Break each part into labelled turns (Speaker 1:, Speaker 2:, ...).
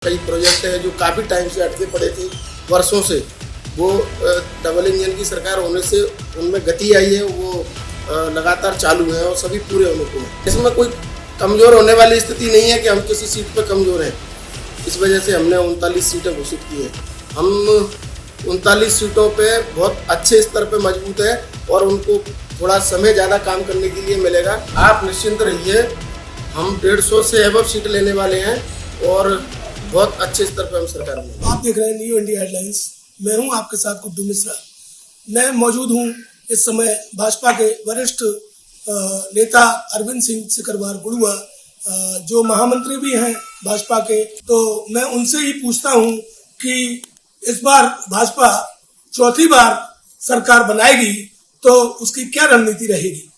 Speaker 1: कई प्रोजेक्ट है जो काफ़ी टाइम से अटके पड़े थे, वर्षों से। वो डबल इंजन की सरकार होने से उनमें गति आई है, वो लगातार चालू है और सभी पूरे होने को है। इसमें कोई कमज़ोर होने वाली स्थिति नहीं है कि हम किसी सीट पर कमज़ोर हैं। इस वजह से हमने 39 सीटें घोषित की हैं। हम 39 सीटों पे बहुत अच्छे स्तर पे मजबूत है और उनको थोड़ा समय ज़्यादा काम करने के लिए मिलेगा। आप निश्चिंत रहिए, हम 150 से एबव सीट लेने वाले हैं और बहुत अच्छे स्तर पर हम सरकार में।
Speaker 2: आप देख रहे हैं न्यू इंडिया हेडलाइंस। मैं हूं आपके साथ गुड्डू मिश्रा। मैं मौजूद हूं इस समय भाजपा के वरिष्ठ नेता अरविंद सिंह सिकरवार गुड़ुआ, जो महामंत्री भी हैं भाजपा के। तो मैं उनसे ही पूछता हूं कि इस बार भाजपा चौथी बार सरकार बनाएगी तो उसकी क्या रणनीति रहेगी।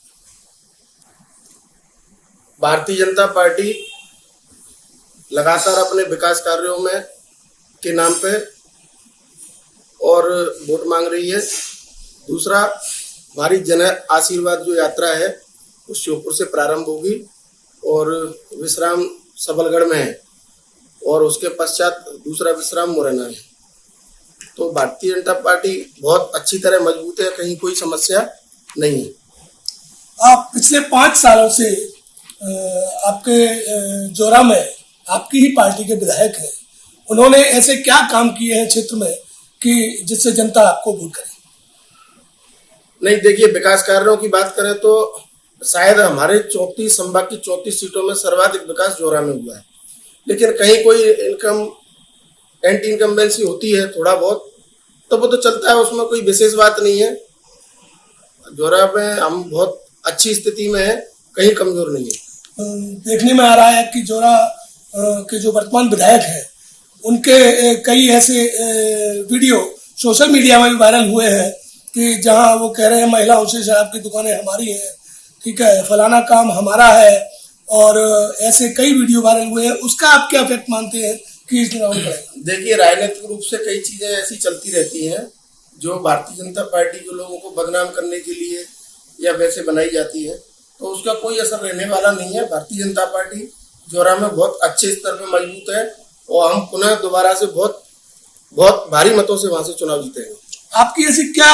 Speaker 1: भारतीय जनता पार्टी लगातार अपने विकास कार्यों में के नाम पे और वोट मांग रही है। दूसरा, हमारी जन आशीर्वाद जो यात्रा है वो श्योपुर से प्रारंभ होगी और विश्राम सबलगढ़ में है और उसके पश्चात दूसरा विश्राम मुरैना है। तो भारतीय जनता पार्टी बहुत अच्छी तरह मजबूत है, कहीं कोई समस्या नहीं है।
Speaker 2: आप पिछले 5 सालों से आपके जोरा में आपकी ही पार्टी के विधायक हैं। उन्होंने ऐसे क्या काम किए हैं क्षेत्र में कि जिससे जनता आपको वोट करे?
Speaker 1: नहीं, देखिए, विकास कार्यों की बात करें तो शायद हमारे 34 संभाग की 34 सीटों में सर्वाधिक विकास जोरा में हुआ है। लेकिन कहीं कोई एंटी इनकम्बेंसी होती है थोड़ा बहुत, तो वो तो चलता है, उसमें कोई विशेष बात नहीं है। जोरा में हम बहुत अच्छी स्थिति में है, कहीं कमजोर नहीं है।
Speaker 2: देखने में आ रहा है कि जोरा के जो वर्तमान विधायक हैं उनके कई ऐसे वीडियो सोशल मीडिया में भी वायरल हुए हैं कि जहां वो कह रहे हैं महिलाओं से शराब की दुकानें हमारी हैं, ठीक है, फलाना काम हमारा है, और ऐसे कई वीडियो वायरल हुए हैं। उसका आप क्या इफेक्ट मानते हैं कि इस चुनाव में?
Speaker 1: देखिए, राजनीतिक रूप से कई चीजें ऐसी चलती रहती हैं जो भारतीय जनता पार्टी के लोगों को बदनाम करने के लिए या वैसे बनाई जाती है, तो उसका कोई असर रहने वाला नहीं है। भारतीय जनता पार्टी जोरा में बहुत अच्छे स्तर पर मजबूत है और हम पुनः दोबारा से बहुत भारी मतों से वहां से चुनाव जीतेंगे।
Speaker 2: आपकी ऐसी क्या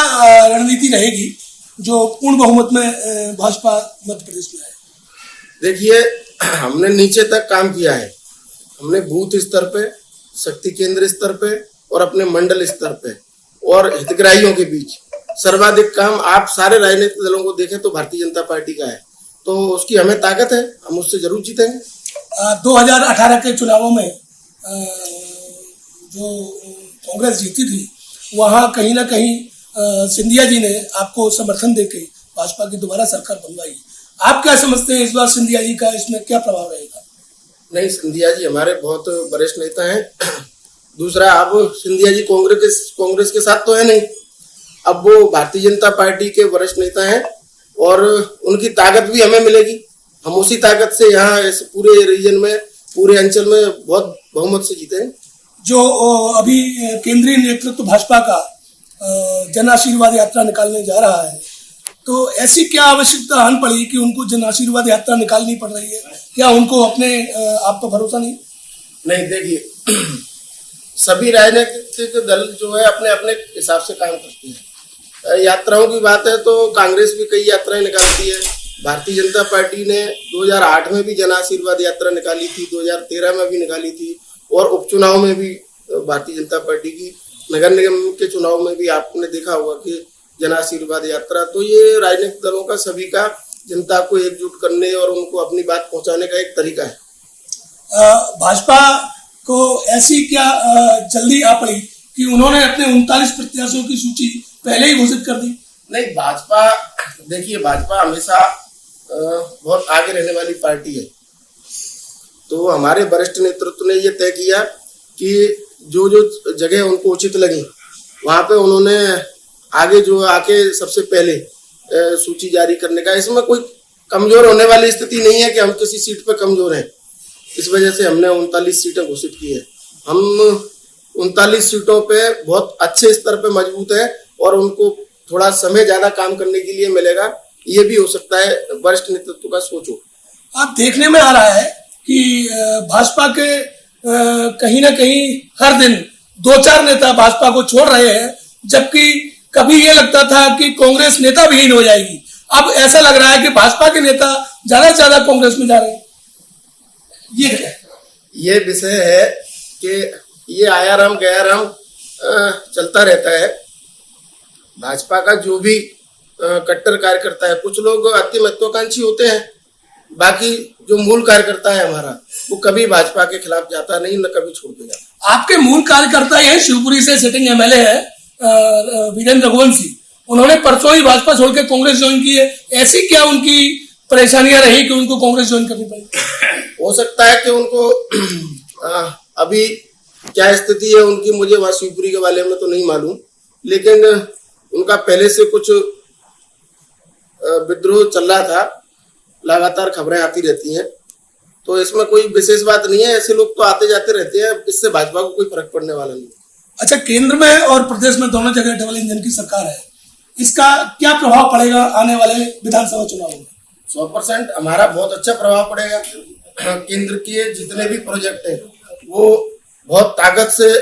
Speaker 2: रणनीति रहेगी जो पूर्ण बहुमत में भाजपा मध्य प्रदेश में है?
Speaker 1: देखिए, हमने नीचे तक काम किया है। हमने बूथ स्तर पे, शक्ति केंद्र स्तर पे और अपने मंडल स्तर पे और हितग्राहियों के बीच सर्वाधिक काम आप सारे राजनीतिक दलों को देखें तो भारतीय जनता पार्टी का है। तो उसकी हमें ताकत है, हम उससे जरूर जीतेंगे।
Speaker 2: 2018 के चुनावों में जो कांग्रेस जीती थी, वहां कहीं ना कहीं सिंधिया जी ने आपको समर्थन देके भाजपा की दोबारा सरकार बनवाई। आप क्या समझते हैं इस बार सिंधिया जी का इसमें क्या प्रभाव रहेगा?
Speaker 1: नहीं, सिंधिया जी हमारे बहुत वरिष्ठ नेता हैं। दूसरा, अब सिंधिया जी कांग्रेस के साथ तो है नहीं, अब वो भारतीय जनता पार्टी के वरिष्ठ नेता हैं और उनकी ताकत भी हमें मिलेगी। हम उसी ताकत से यहाँ इस पूरे रीजन में, पूरे अंचल में बहुत बहुमत से जीते हैं।
Speaker 2: जो अभी केंद्रीय नेतृत्व भाजपा का जन आशीर्वाद यात्रा निकालने जा रहा है, तो ऐसी क्या आवश्यकता आन पड़ी कि उनको जन आशीर्वाद यात्रा निकालनी पड़ रही है? क्या उनको अपने आप पर भरोसा नहीं?
Speaker 1: नहीं, देखिए, सभी राजनीतिक दल जो है अपने अपने हिसाब से काम करते हैं। यात्राओं की बात है तो कांग्रेस भी कई यात्राएं निकालती है। भारतीय जनता पार्टी ने 2008 में भी जन आशीर्वाद यात्रा निकाली थी, 2013 में भी निकाली थी और उपचुनाव में भी भारतीय जनता पार्टी की नगर निगम के चुनाव में भी आपने देखा होगा कि जन आशीर्वाद यात्रा। तो ये राजनीतिक दलों का, सभी का जनता को एकजुट करने और उनको अपनी बात पहुंचाने का एक तरीका है।
Speaker 2: भाजपा को ऐसी क्या जल्दी आ पड़ी कि उन्होंने अपने 39 प्रत्याशियों की सूची पहले ही घोषित कर दी?
Speaker 1: नहीं, भाजपा हमेशा बहुत आगे रहने वाली पार्टी है। तो हमारे वरिष्ठ नेतृत्व ने ये तय किया कि जो जो जगह उनको उचित लगी वहां पे उन्होंने आगे जो आके सबसे पहले सूची जारी करने का। इसमें कोई कमजोर होने वाली स्थिति नहीं है कि हम किसी सीट पे कमजोर हैं। इस वजह से हमने 39 सीटें घोषित की है। हम 39 सीटों पे बहुत अच्छे स्तर पे मजबूत है और उनको थोड़ा समय ज्यादा काम करने के लिए मिलेगा। ये भी हो सकता है वरिष्ठ नेतृत्व का सोच हो।
Speaker 2: आप देखने में आ रहा है कि भाजपा के कहीं ना कहीं हर दिन 2-4 नेता भाजपा को छोड़ रहे हैं, जबकि कभी ये लगता था कि कांग्रेस नेता विहीन हो जाएगी। अब ऐसा लग रहा है कि भाजपा के नेता ज्यादा से ज्यादा कांग्रेस में जा रहे हैं। ये क्या है?
Speaker 1: ये विषय है कि ये आयाराम गयाराम चलता रहता है। भाजपा का जो भी कट्टर कार्यकर्ता है, कुछ लोग अति महत्वाकांक्षी होते हैं, बाकी जो मूल कार्यकर्ता है हमारा, वो कभी भाजपा के खिलाफ जाता नहीं, न कभी छोड़ के जाता।
Speaker 2: आपके मूल कार्यकर्ता ये शिवपुरी से सिटिंग एमएलए है वीरेंद्र रघुवंशी, उन्होंने परसों ही भाजपा छोड़ के कांग्रेस ज्वाइन की है। ऐसी क्या उनकी परेशानियां रही कि उनको कांग्रेस ज्वाइन करनी पड़ी?
Speaker 1: हो सकता है कि उनको अभी क्या स्थिति है उनकी, मुझे वहां शिवपुरी के बारे में तो नहीं मालूम, लेकिन उनका पहले से कुछ विद्रोह चल रहा था, लगातार खबरें आती रहती हैं, तो इसमें कोई विशेष बात नहीं है। ऐसे लोग तो आते जाते रहते हैं, इससे भाजपा को कोई फर्क पड़ने वाला नहीं।
Speaker 2: अच्छा, केंद्र में और प्रदेश में दोनों जगह डबल इंजन की सरकार है, इसका क्या प्रभाव पड़ेगा आने वाले विधानसभा चुनाव में?
Speaker 1: 100% हमारा बहुत अच्छा प्रभाव पड़ेगा। केंद्र के जितने भी प्रोजेक्ट हैं वो बहुत ताकत से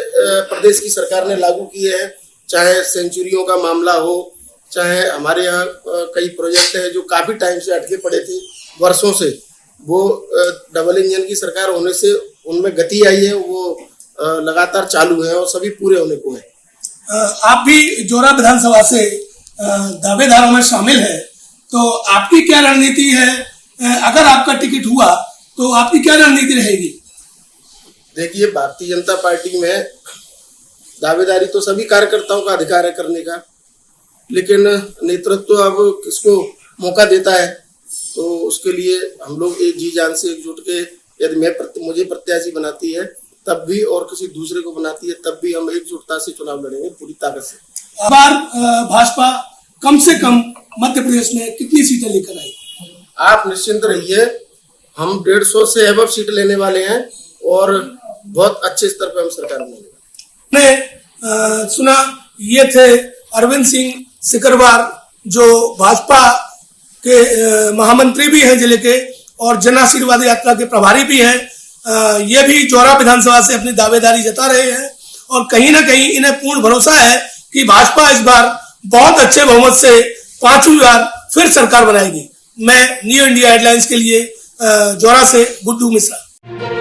Speaker 1: प्रदेश की सरकार ने लागू किए हैं, चाहे सेंचुरियों का मामला हो, चाहे हमारे यहाँ कई प्रोजेक्ट हैं जो काफी टाइम से अटके पड़े थे, वर्षों से, वो डबल इंजन की सरकार होने से उनमें गति आई है, वो लगातार चालू है और सभी पूरे होने को है।
Speaker 2: आप भी जोरा विधानसभा से दावेदारों में शामिल है, तो आपकी क्या रणनीति है? अगर आपका टिकट हुआ तो आपकी क्या रणनीति रहेगी?
Speaker 1: देखिए, भारतीय जनता पार्टी में दावेदारी तो सभी कार्यकर्ताओं का अधिकार है करने का, लेकिन नेतृत्व अब किसको मौका देता है, तो उसके लिए हम लोग एक जी जान से एकजुट के, यदि मुझे प्रत्याशी बनाती है तब भी और किसी दूसरे को बनाती है तब भी हम एकजुटता से चुनाव लड़ेंगे पूरी ताकत से।
Speaker 2: इस बार भाजपा कम से कम मध्य प्रदेश में कितनी सीटें लेकर आई?
Speaker 1: आप निश्चिंत रहिए, हम 150 से एबव सीट लेने वाले हैं और बहुत अच्छे स्तर पर हम सरकार बनाएंगे।
Speaker 2: ने सुना, ये थे अरविंद सिंह सिकरवार, जो भाजपा के महामंत्री भी हैं जिले के और जन आशीर्वाद यात्रा के प्रभारी भी हैं। ये भी जोरा विधानसभा से अपनी दावेदारी जता रहे हैं और कहीं ना कहीं इन्हें पूर्ण भरोसा है कि भाजपा इस बार बहुत अच्छे बहुमत से 5वीं बार फिर सरकार बनाएगी। मैं न्यू इंडिया हेडलाइंस के लिए जोरा से गुड्डू मिश्रा।